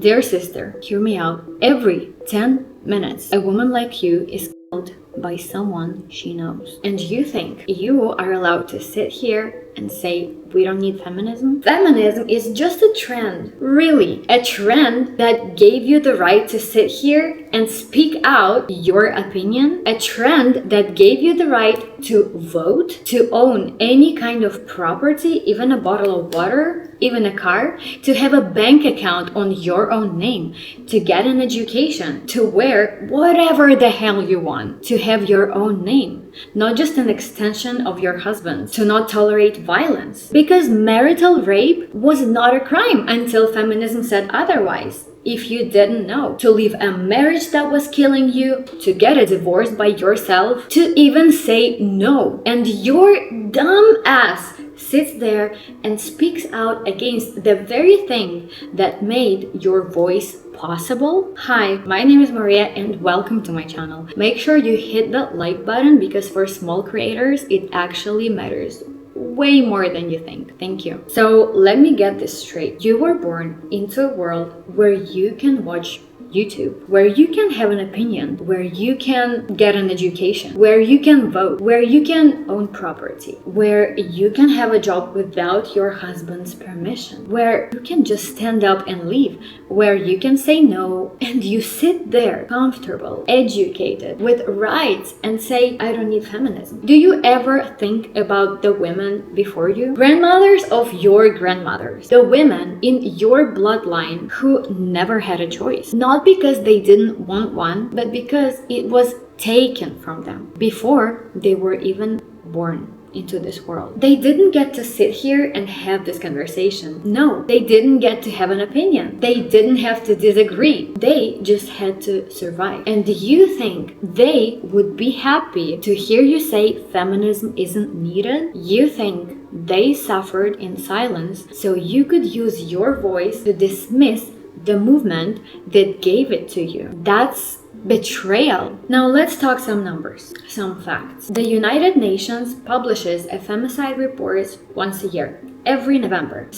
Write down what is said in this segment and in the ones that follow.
Dear sister, hear me out. Every 10 minutes, a woman like you is killed by someone she knows. And you think you are allowed to sit here and say we don't need feminism? Feminism is just a trend, really, a trend that gave you the right to sit here and speak out your opinion, a trend that gave you the right to vote, to own any kind of property, even a bottle of water, even a car, to have a bank account on your own name, to get an education, to wear whatever the hell you want, to have your own name, not just an extension of your husband's, to not tolerate violence. Because marital rape was not a crime until feminism said otherwise. If you didn't know, to leave a marriage that was killing you, to get a divorce by yourself, to even say no. And your dumb ass sits there and speaks out against the very thing that made your voice possible. Hi, my name is Maria and welcome to my channel. Make sure you hit that like button because for small creators, it actually matters way more than you think. Thank you. So let me get this straight. You were born into a world where you can watch YouTube, where you can have an opinion, where you can get an education, where you can vote, where you can own property, where you can have a job without your husband's permission, where you can just stand up and leave, where you can say no, and you sit there comfortable, educated, with rights and say, I don't need feminism. Do you ever think about the women before you? Grandmothers of your grandmothers, the women in your bloodline who never had a choice. Not because they didn't want one, but because it was taken from them before they were even born into this world. They didn't get to sit here and have this conversation. No, they didn't get to have an opinion. They didn't have to disagree. They just had to survive. And do you think they would be happy to hear you say feminism isn't needed? You think they suffered in silence so you could use your voice to dismiss the movement that gave it to you? That's betrayal. Now let's talk some numbers, some facts. The United Nations publishes a femicide report once a year, every November.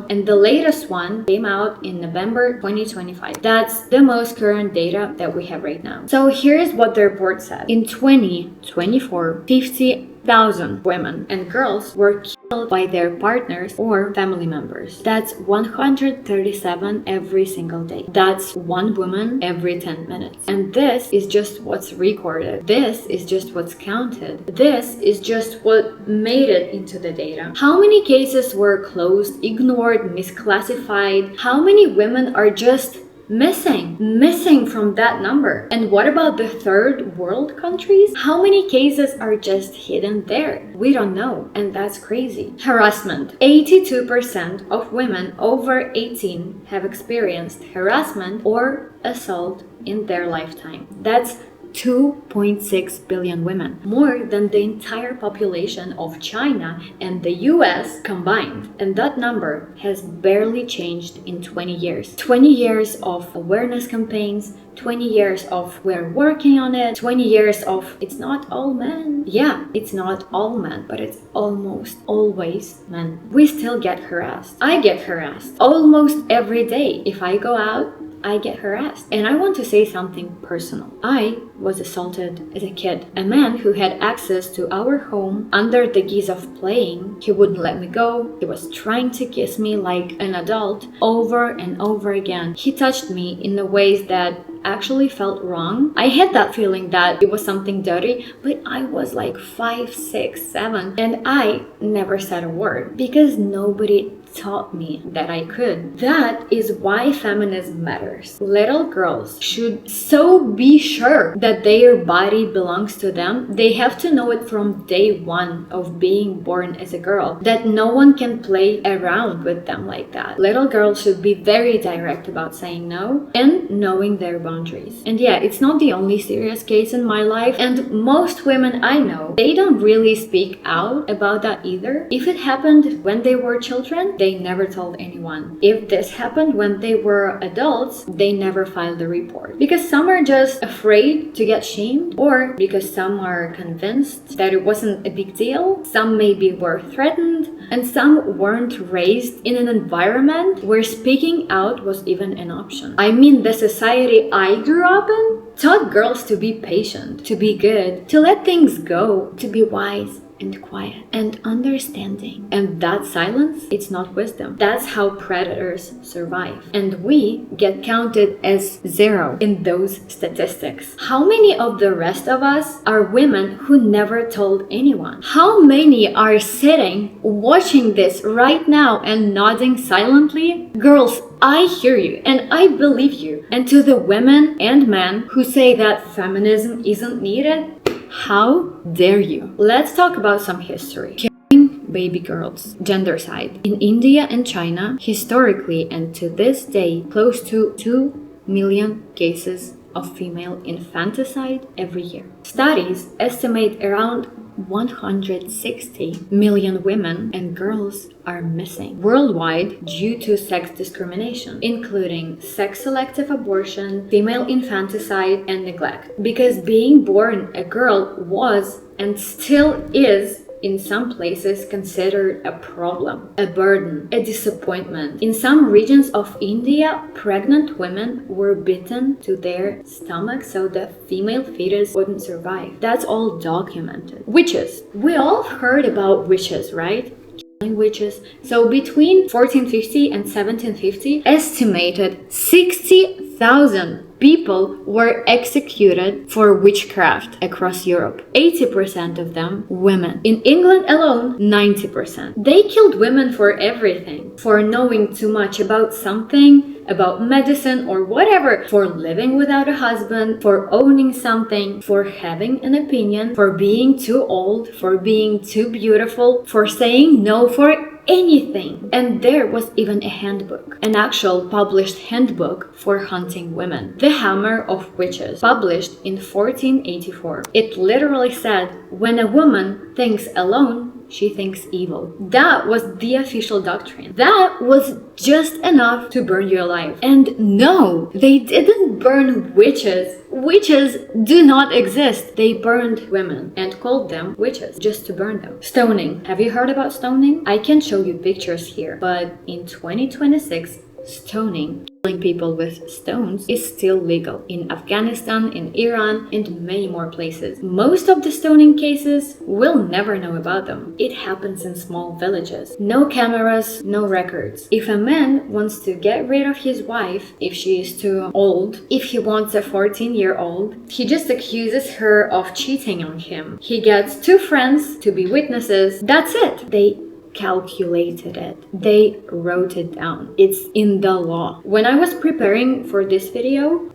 And the latest one came out in November 2025. That's the most current data that we have right now. So here's what the report said. In 2024, 50,000 women and girls were killed by their partners or family members. That's 137 every single day. That's one woman every 10 minutes. And this is just what's recorded. This is just what's counted. This is just what made it into the data. How many cases were closed, ignored, misclassified? How many women are just missing from that number? And what about the third world countries? How many cases are just hidden there? We don't know, and that's crazy. Harassment. 82% of women over 18 have experienced harassment or assault in their lifetime. That's 2.6 billion women, more than the entire population of China and the US combined. And that number has barely changed in 20 years. 20 years of awareness campaigns, 20 years of we're working on it, 20 years of it's not all men. Yeah, it's not all men, but it's almost always men. We still get harassed. I get harassed almost every day. If I go out, I get harassed. And I want to say something personal. I was assaulted as a kid. A man who had access to our home under the guise of playing, he wouldn't let me go. He was trying to kiss me like an adult over and over again. He touched me in the ways that actually felt wrong. I had that feeling that it was something dirty, but I was like 5, 6, 7, and I never said a word because nobody taught me that I could. That is why feminism matters. Little girls should so be sure that their body belongs to them. They have to know it from day one of being born as a girl, that no one can play around with them like that. Little girls should be very direct about saying no and knowing their boundaries. And yeah, it's not the only serious case in my life, and most women I know, they don't really speak out about that either. If it happened when they were children, they never told anyone. If this happened when they were adults, they never filed a report. Because some are just afraid to get shamed, or because some are convinced that it wasn't a big deal. Some maybe were threatened, and some weren't raised in an environment where speaking out was even an option. I mean, the society I grew up in taught girls to be patient, to be good, to let things go, to be wise and quiet and understanding. And that silence, it's not wisdom. That's how predators survive. And we get counted as zero in those statistics. How many of the rest of us are women who never told anyone? How many are sitting, watching this right now and nodding silently? Girls, I hear you and I believe you. And to the women and men who say that feminism isn't needed, how dare you? Let's talk about some history. Killing baby girls. Gendercide. In India and China, historically and to this day, close to 2 million cases of female infanticide every year. Studies estimate around 160 million women and girls are missing worldwide due to sex discrimination, including sex-selective abortion, female infanticide, and neglect. Because being born a girl was and still is in some places considered a problem, a burden, a disappointment. In some regions of India, pregnant women were bitten to their stomach so the female fetus wouldn't survive. That's all documented. Witches. We all heard about witches, right? Killing witches. So between 1450 and 1750, estimated 60,000 people were executed for witchcraft across Europe. 80% of them women. In England alone, 90%. They killed women for everything. For knowing too much about something, about medicine or whatever, for living without a husband, for owning something, for having an opinion, for being too old, for being too beautiful, for saying no, for anything. And there was even a handbook, an actual published handbook for hunting women. The Hammer of Witches, published in 1484. It literally said, when a woman thinks alone, she thinks evil. That was the official doctrine. That was just enough to burn you alive. And no, they didn't burn witches. Witches do not exist. They burned women and called them witches just to burn them. Stoning. Have you heard about stoning? I can show you pictures here, but in 2026, stoning, killing people with stones, is still legal in Afghanistan, in Iran, and many more places. Most of the stoning cases, we'll never know about them. It happens in small villages. No cameras, no records. If a man wants to get rid of his wife, if she is too old, if he wants a 14-year-old, he just accuses her of cheating on him. He gets 2 friends to be witnesses. That's it. They calculated it. They wrote it down. It's in the law. When I was preparing for this video,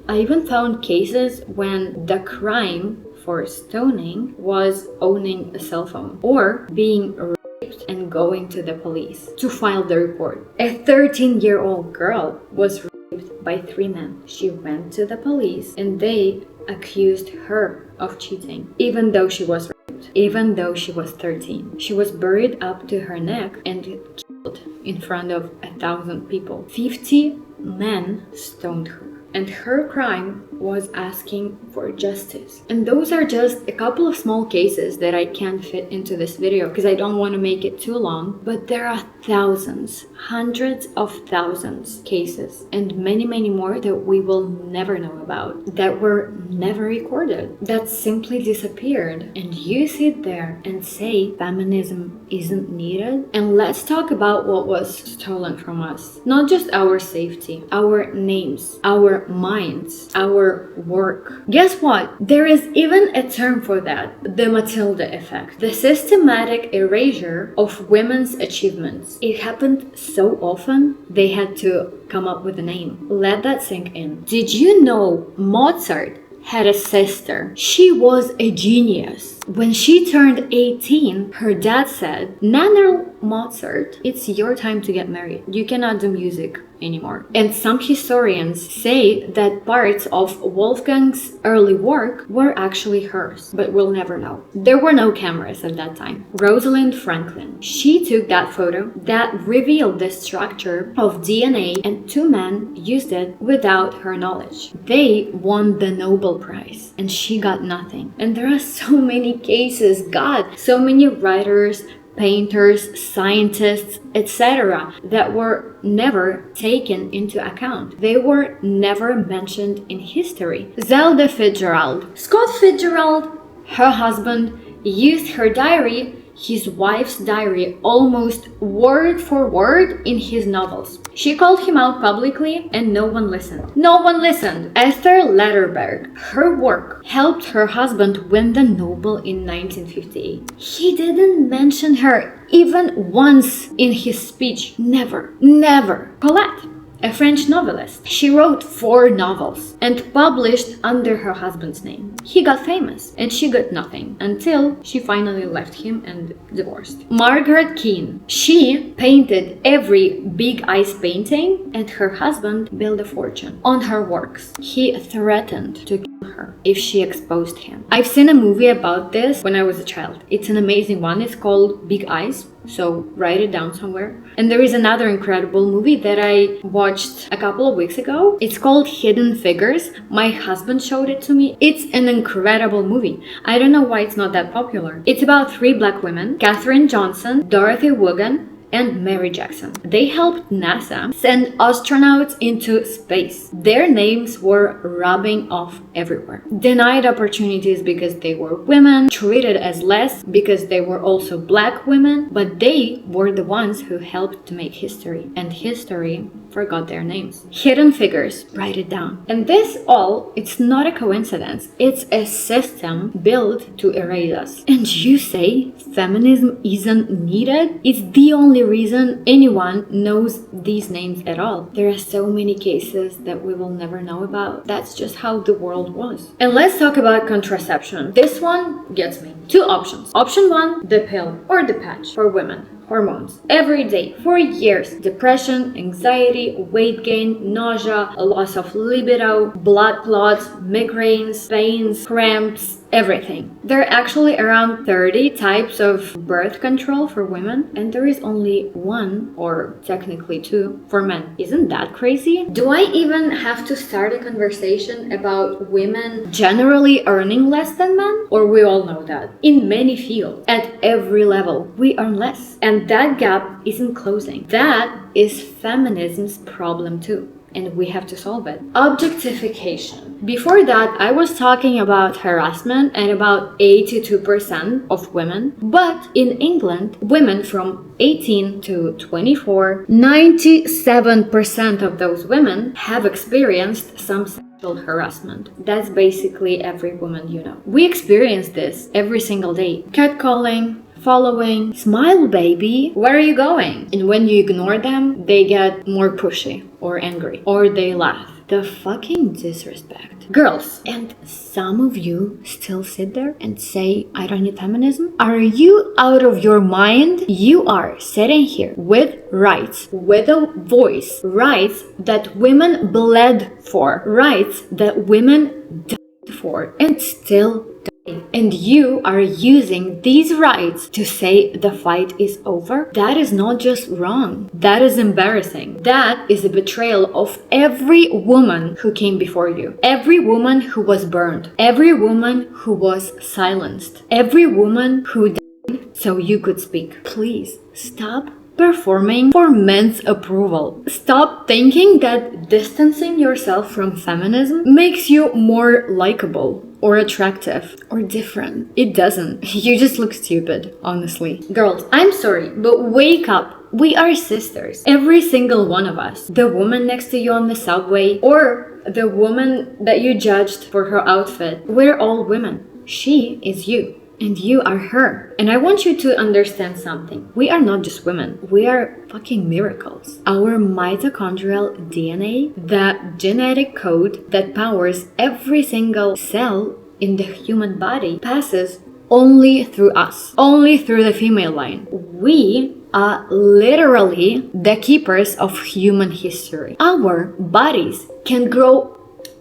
I even found cases when the crime for stoning was owning a cell phone or being raped and going to the police to file the report. A 13-year-old girl was raped by 3 men. She went to the police and they accused her of cheating, even though she was raped, even though she was 13. She was buried up to her neck and killed in front of 1,000 people. 50 men stoned her. And her crime was asking for justice. And those are just a couple of small cases that I can't fit into this video because I don't want to make it too long. But there are thousands, hundreds of thousands cases and many, many more that we will never know about, that were never recorded, that simply disappeared. And you sit there and say feminism isn't needed. And let's talk about what was stolen from us. Not just our safety, our names, our minds, our work. Guess what? There is even a term for that, the Matilda effect, the systematic erasure of women's achievements. It happened so often, they had to come up with a name. Let that sink in. Did you know Mozart had a sister? She was a genius. When she turned 18, her dad said, "Nana Mozart, it's your time to get married. You cannot do music anymore." And some historians say that parts of Wolfgang's early work were actually hers, but we'll never know. There were no cameras at that time. Rosalind Franklin, she took that photo that revealed the structure of DNA, and two men used it without her knowledge. They won the Nobel Prize and she got nothing. And there are so many cases, God, so many writers, painters, scientists, etc., that were never taken into account. They were never mentioned in history. Zelda Fitzgerald. Scott Fitzgerald, her husband, used her diary, his wife's diary, almost word for word in his novels. She called him out publicly and no one listened. No one listened. Esther Lederberg, her work helped her husband win the Nobel in 1958. He didn't mention her even once in his speech. Never. Never. Colette, a French novelist. She wrote 4 novels and published under her husband's name. He got famous and she got nothing until she finally left him and divorced. Margaret Keane. She painted every Big Eyes painting and her husband built a fortune on her works. He threatened to kill her if she exposed him. I've seen a movie about this when I was a child. It's an amazing one. It's called Big Eyes. So write it down somewhere. And there is another incredible movie that I watched a couple of weeks ago. It's called Hidden Figures. My husband showed it to me. It's an incredible movie. I don't know why it's not that popular. It's about 3 black women, Katherine Johnson, Dorothy Wogan, and Mary Jackson. They helped NASA send astronauts into space. Their names were rubbing off everywhere. Denied opportunities because they were women, treated as less because they were also black women, but they were the ones who helped to make history, and history forgot their names. Hidden Figures, write it down. And this all, it's not a coincidence. It's a system built to erase us. And you say feminism isn't needed? It's the only reason anyone knows these names at all. There are so many cases that we will never know about. That's just how the world was. And let's talk about contraception. This one gets me. 2 options. Option 1, the pill or the patch for women. Hormones. Every day, for years. Depression, anxiety, weight gain, nausea, a loss of libido, blood clots, migraines, pains, cramps, everything. There are actually around 30 types of birth control for women, and there is only 1, or technically 2, for men. Isn't that crazy? Do I even have to start a conversation about women generally earning less than men? Or we all know that. In many fields, at every level, we earn less. And that gap isn't closing. That is feminism's problem too. And we have to solve it. Objectification. Before that, I was talking about harassment and about 82% of women. But in England, women from 18 to 24, 97% of those women have experienced some sexual harassment. That's basically every woman you know. We experience this every single day. Catcalling, following, smile baby, where are you going? And when you ignore them, they get more pushy or angry, or they laugh. The fucking disrespect. Girls, and some of you still sit there and say, I don't need feminism? Are you out of your mind? You are sitting here with rights, with a voice, rights that women bled for, rights that women died for, and still die. And you are using these rights to say the fight is over? That is not just wrong. That is embarrassing. That is a betrayal of every woman who came before you. Every woman who was burned. Every woman who was silenced. Every woman who died so you could speak. Please stop performing for men's approval. Stop thinking that distancing yourself from feminism makes you more likable or attractive or different. It doesn't. You just look stupid, honestly. Girls, I'm sorry, but wake up. We are sisters. Every single one of us. The woman next to you on the subway, or the woman that you judged for her outfit. We're all women. She is you. And you are her. And I want you to understand something. We are not just women. We are fucking miracles. Our mitochondrial DNA, the genetic code that powers every single cell in the human body, passes only through us, only through the female line. We are literally the keepers of human history. Our bodies can grow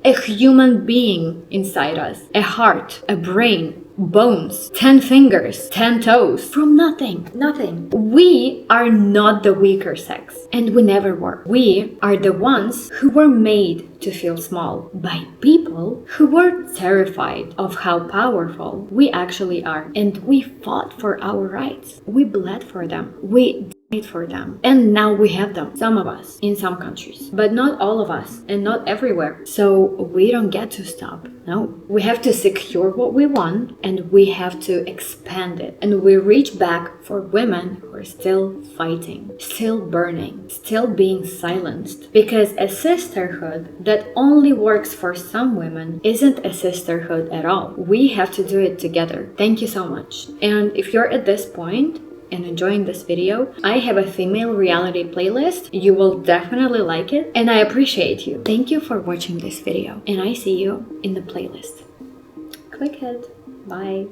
a human being inside us, a heart, a brain, bones, 10 fingers, 10 toes, from nothing. Nothing. We are not the weaker sex, and we never were. We are the ones who were made to feel small by people who were terrified of how powerful we actually are, and we fought for our rights. We bled for them. We died for them. And now we have them. Some of us in some countries, but not all of us and not everywhere. So we don't get to stop. No. We have to secure what we want, and we have to expand it. And we reach back for women who are still fighting, still burning, still being silenced. Because a sisterhood that only works for some women isn't a sisterhood at all. We have to do it together. Thank you so much. And if you're at this point and enjoying this video, I have a female reality playlist. You will definitely like it, and I appreciate you. Thank you for watching this video, and I see you in the playlist. Click it. Bye.